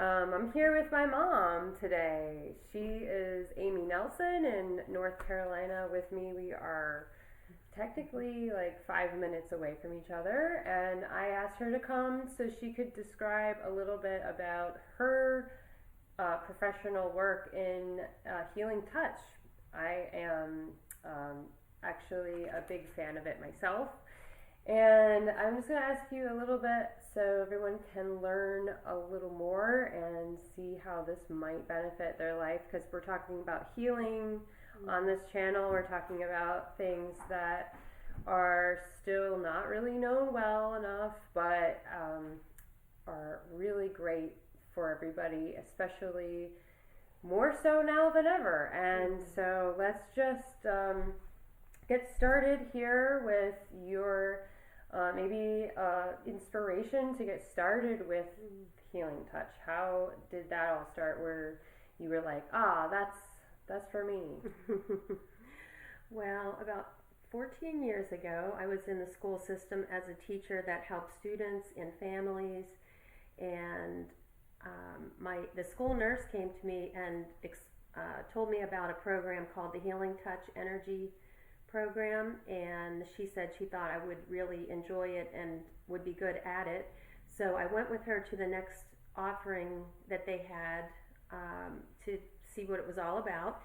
I'm here with my mom today. She is Amy Nelson in North Carolina with me. We are technically like 5 minutes away from each other, and I asked her to come so she could describe a little bit about her professional work in healing touch. I am actually a big fan of it myself. And I'm just going to ask you a little bit so everyone can learn a little more and see how this might benefit their life, because we're talking about healing on this channel. We're talking about things that are still not really known well enough, but are really great for everybody, especially more so now than ever. And so let's just get started here with your maybe inspiration to get started with healing touch. How did that all start, where you were like, that's for me? Well, about 14 years ago, I was in the school system as a teacher that helped students and families, and the school nurse came to me and told me about a program called the Healing Touch Energy program, and she said she thought I would really enjoy it and would be good at it. So I went with her to the next offering that they had to see what it was all about.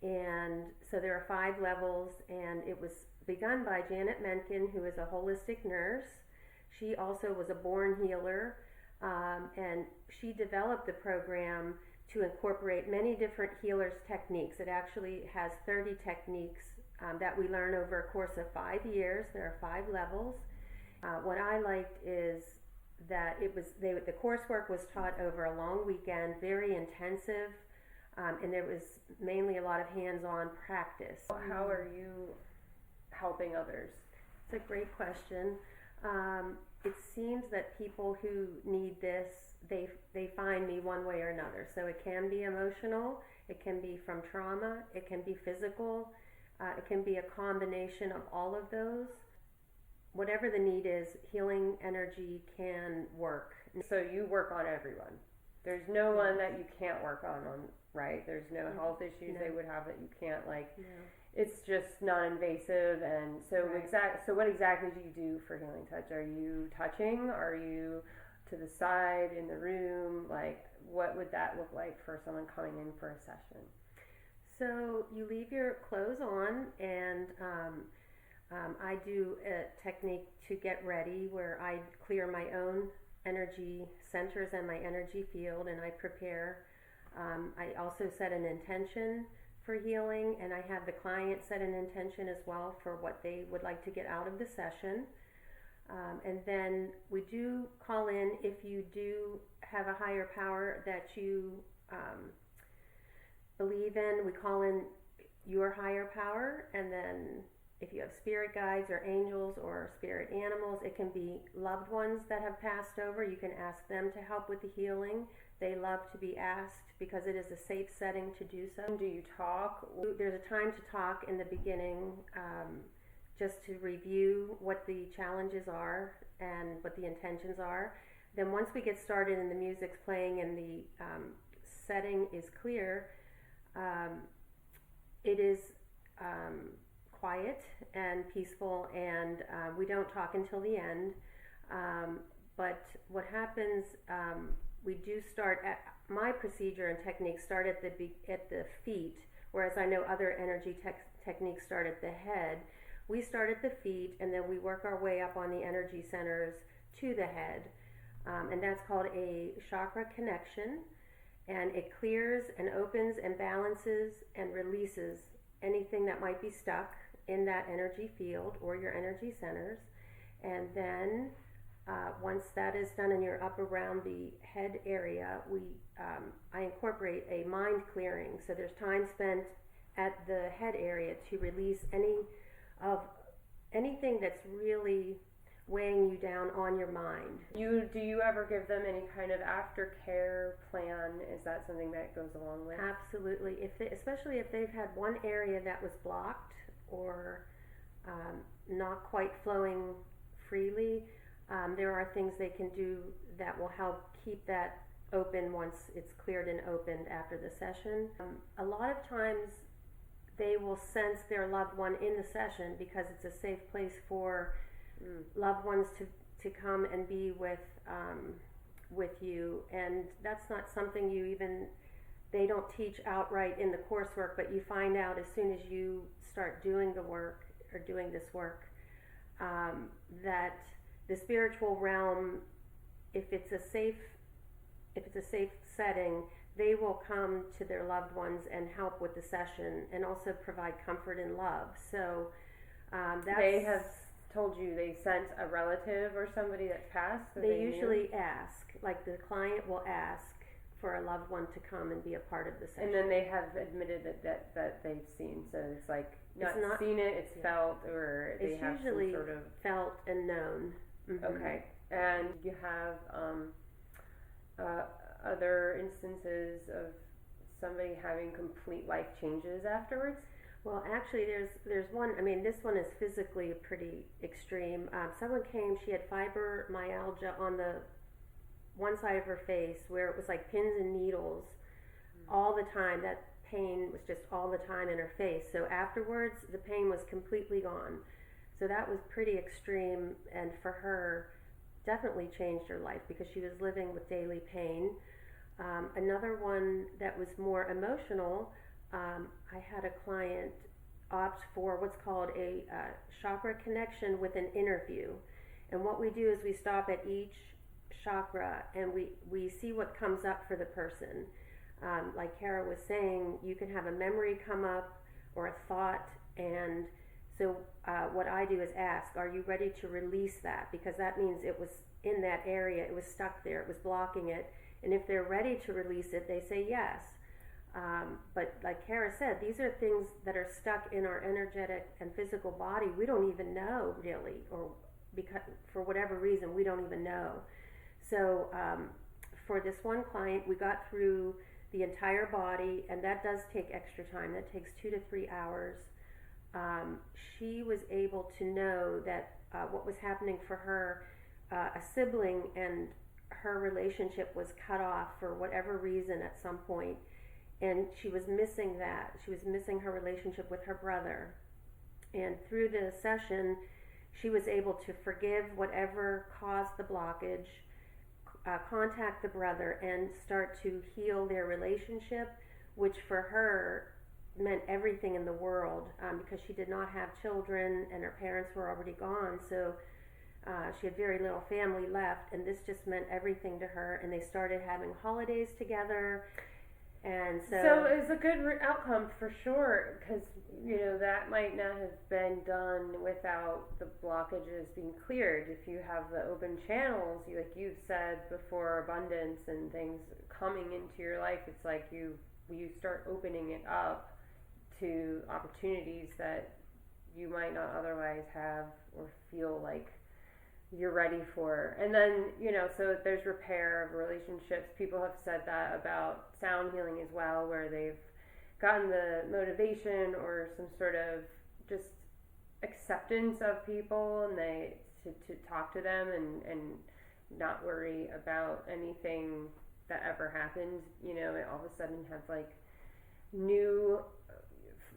And so there are 5 levels, and it was begun by Janet Menken, who is a holistic nurse. She also was a born healer, and she developed the program to incorporate many different healers' techniques. It actually has 30 techniques that we learn over a course of 5 years. There are 5 levels. What I liked is that the coursework was taught over a long weekend, very intensive, and there was mainly a lot of hands-on practice. How are you helping others? It's a great question. It seems that people who need this, they find me one way or another. So it can be emotional, it can be from trauma, it can be physical. It can be a combination of all of those. Whatever the need is, healing energy can work. So you work on everyone. There's no one that you can't work on, right? There's no health issues they would have that you can't, it's just non-invasive. And so so what exactly do you do for healing touch? Are you touching? Are you to the side in the room? What would that look like for someone coming in for a session? So you leave your clothes on, and I do a technique to get ready where I clear my own energy centers and my energy field, and I prepare. I also set an intention for healing, and I have the client set an intention as well for what they would like to get out of the session. And then we do call in if you do have a higher power that you believe in. We call in your higher power, and then if you have spirit guides or angels or spirit animals, it can be loved ones that have passed over. You can ask them to help with the healing. They love to be asked because it is a safe setting to do so. Do you talk? There's a time to talk in the beginning, just to review what the challenges are and what the intentions are. Then once we get started and the music's playing and the setting is clear, it is quiet and peaceful, and we don't talk until the end. But what happens, we do start at my procedure and techniques start at the feet, whereas I know other energy techniques start at the head. We start at the feet, and then we work our way up on the energy centers to the head, and that's called a chakra connection. And it clears and opens and balances and releases anything that might be stuck in that energy field or your energy centers. And then once that is done and you're up around the head area, I incorporate a mind clearing. So there's time spent at the head area to release anything that's really weighing you down on your mind. Do you ever give them any kind of aftercare plan? Is that something that goes along with? Absolutely. Especially if they've had one area that was blocked or not quite flowing freely, there are things they can do that will help keep that open once it's cleared and opened after the session. A lot of times they will sense their loved one in the session because it's a safe place for loved ones to come and be with you, and that's not something they don't teach outright in the coursework, but you find out as soon as you start doing the work or doing this work, that the spiritual realm, if it's a safe setting, they will come to their loved ones and help with the session and also provide comfort and love. So they have told you they sent a relative or somebody that's passed? They usually ask, like the client will ask for a loved one to come and be a part of the session. And then they have admitted that they've seen, so it's like not seen it, it's felt, or they have some sort of... felt and known. Mm-hmm. Okay. And you have other instances of somebody having complete life changes afterwards? Well, actually, there's one. I mean, this one is physically pretty extreme. Someone came. She had fibromyalgia on the one side of her face, where it was like pins and needles all the time. That pain was just all the time in her face. So afterwards, the pain was completely gone. So that was pretty extreme, and for her, definitely changed her life because she was living with daily pain. Another one that was more emotional. I had a client opt for what's called a chakra connection with an interview. And what we do is we stop at each chakra and we see what comes up for the person. Like Kara was saying, you can have a memory come up or a thought. And so what I do is ask, are you ready to release that? Because that means it was in that area, it was stuck there, it was blocking it. And if they're ready to release it, they say yes. But like Kara said, these are things that are stuck in our energetic and physical body. We don't even know really, or because for whatever reason, we don't even know. So for this one client, we got through the entire body, and that does take extra time. That takes 2 to 3 hours. She was able to know that what was happening for her, a sibling and her relationship was cut off for whatever reason at some point. And she was missing that. She was missing her relationship with her brother. And through the session, she was able to forgive whatever caused the blockage, contact the brother, and start to heal their relationship, which for her meant everything in the world, because she did not have children and her parents were already gone. So she had very little family left, and this just meant everything to her. And they started having holidays together. And so it's a good outcome for sure, because that might not have been done without the blockages being cleared. If you have the open channels, like you've said before, abundance and things coming into your life, it's like you start opening it up to opportunities that you might not otherwise have or feel like you're ready for. And then, so there's repair of relationships. People have said that about sound healing as well, where they've gotten the motivation or some sort of just acceptance of people, and they to talk to them and not worry about anything that ever happened. All of a sudden have like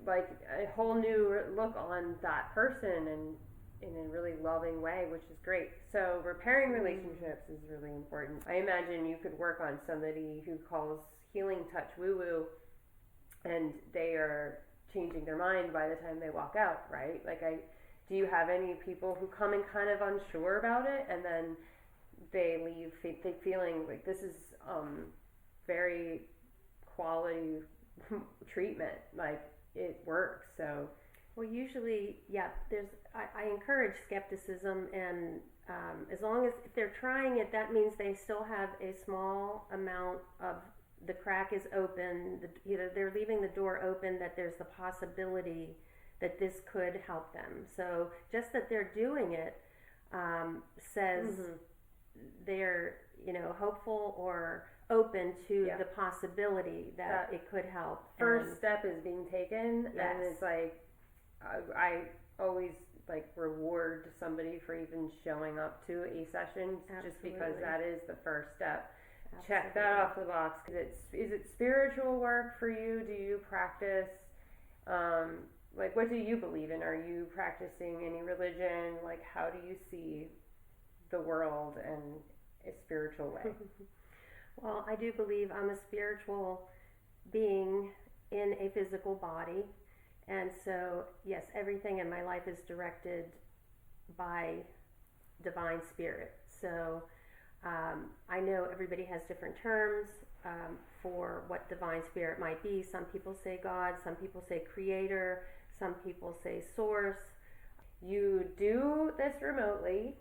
a whole new look on that person, and in a really loving way, which is great. So repairing relationships is really important. I imagine you could work on somebody who calls healing touch woo-woo, and they are changing their mind by the time they walk out, right? Do you have any people who come in kind of unsure about it, and then they leave feeling like this is very quality treatment, like it works? So well, usually, yeah, I encourage skepticism, and as long as if they're trying it, that means they still have a small amount of the crack is open, they're leaving the door open, that there's the possibility that this could help them. So just that they're doing it says they're, hopeful or open to the possibility that it could help. First step is being taken, yes. And it's like, I always reward somebody for even showing up to a session. Absolutely. Just because that is the first step. check that off the box. Is it spiritual work for you? Do you practice, like, what do you believe in? Are you practicing any religion? Like, how do you see the world in a spiritual way? Well, I do believe I'm a spiritual being in a physical body. And so, yes, everything in my life is directed by divine spirit. So I know everybody has different terms for what divine spirit might be. Some people say God, some people say creator, some people say source. You do this remotely.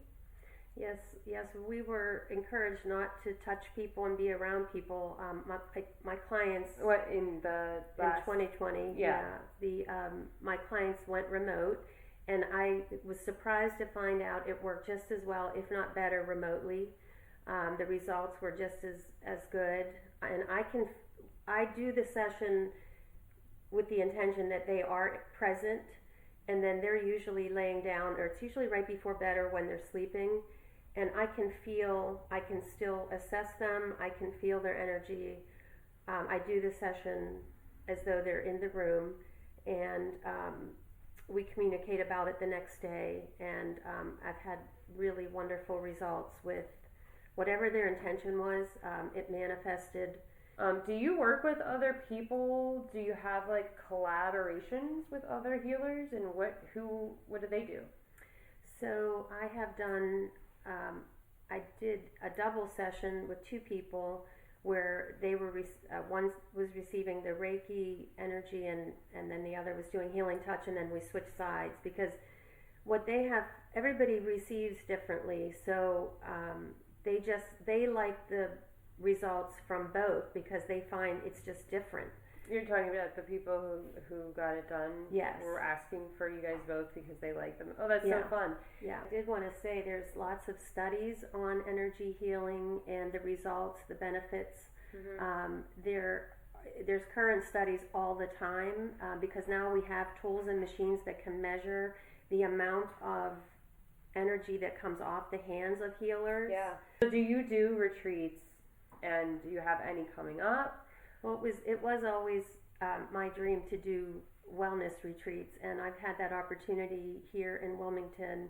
Yes, we were encouraged not to touch people and be around people. My clients. What, in the last... In 2020, my clients went remote, and I was surprised to find out it worked just as well, if not better, remotely. The results were just as good, and I do the session with the intention that they are present, and then they're usually laying down, or it's usually right before bed or when they're sleeping, and I can still assess them, I can feel their energy. I do the session as though they're in the room, and we communicate about it the next day, and I've had really wonderful results with whatever their intention was. It manifested. Do you work with other people? Do you have like collaborations with other healers, and what do they do? So I have done, I did a double session with two people where they were, one was receiving the Reiki energy, and then the other was doing healing touch, and then we switched sides, because what they have, everybody receives differently. So they like the results from both because they find it's just different. You're talking about the people who got it done? Yes. Were asking for you guys both because they like them. Oh, that's so fun. Yeah. I did want to say there's lots of studies on energy healing and the results, the benefits. Mm-hmm. There's current studies all the time because now we have tools and machines that can measure the amount of energy that comes off the hands of healers. Yeah. So do you do retreats, and do you have any coming up? Well, it was always my dream to do wellness retreats, and I've had that opportunity here in Wilmington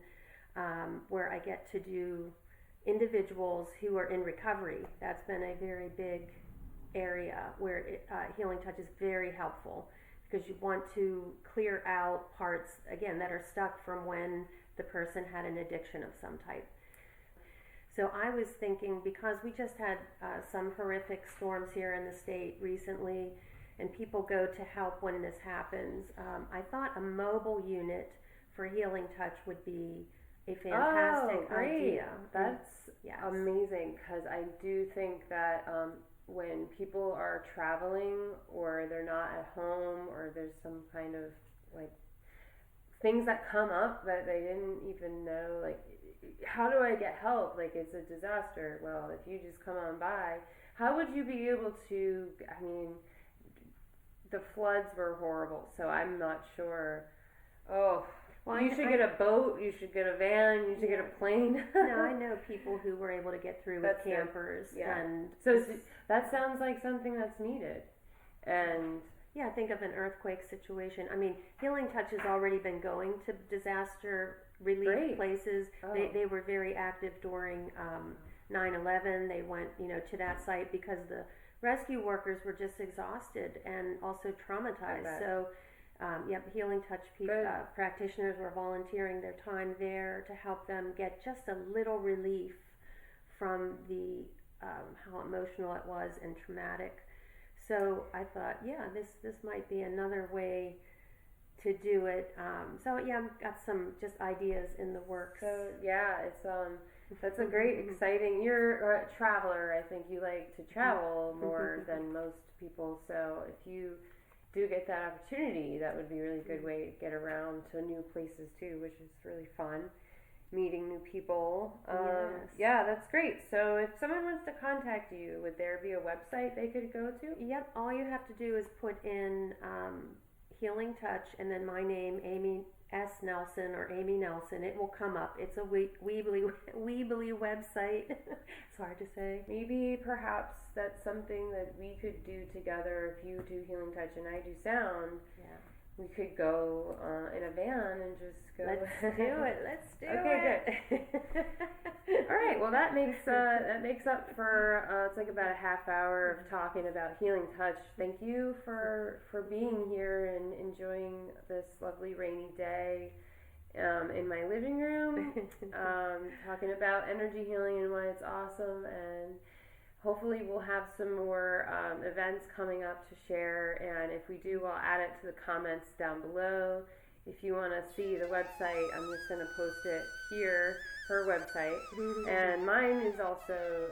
where I get to do individuals who are in recovery. That's been a very big area where healing touch is very helpful, because you want to clear out parts, again, that are stuck from when the person had an addiction of some type. So I was thinking, because we just had some horrific storms here in the state recently, and people go to help when this happens, I thought a mobile unit for healing touch would be a fantastic idea. That's amazing, because I do think that when people are traveling, or they're not at home, or there's some kind of like things that come up that they didn't even know, like, how do I get help? Like, it's a disaster. Well, if you just come on by, how would you be able to, I mean, the floods were horrible, so I'm not sure. Oh, well, you should get a boat, you should get a van, you should get a plane. No, I know people who were able to get through with campers. And so that sounds like something that's needed. And yeah, think of an earthquake situation. I mean, Healing Touch has already been going to disaster relief places. They were very active during 9/11. They went, to that site because the rescue workers were just exhausted and also traumatized. So, Healing Touch practitioners were volunteering their time there to help them get just a little relief from the how emotional it was and traumatic. So I thought, this might be another way to do it. I've got some just ideas in the works. So that's a great, exciting. You're a traveler. I think you like to travel more than most people. So if you do get that opportunity, that would be a really good way to get around to new places too, which is really fun. Meeting new people. Yeah, that's great. So if someone wants to contact you, would there be a website they could go to? Yep. All you have to do is put in Healing Touch and then my name, Amy, S. Nelson or Amy Nelson, it will come up. It's a Weebly website. It's hard to say. Maybe perhaps that's something that we could do together. If you do Healing Touch and I do sound, Yeah. we could go in a van and just go. Let's do it. Let's do it. Okay, good. All right. Well, that makes up for it's like about a half hour of talking about Healing Touch. Thank you for being here and enjoying this lovely rainy day in my living room, talking about energy healing and why it's awesome. And hopefully we'll have some more events coming up to share, and if we do, I'll add it to the comments down below. If you want to see the website, I'm just going to post it here, her website, and mine is also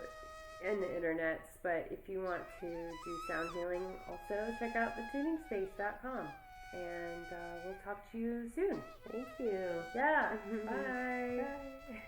in the internet, but if you want to do sound healing, also check out thetuningspace.com, and we'll talk to you soon. Thank you. Yeah, bye. Bye.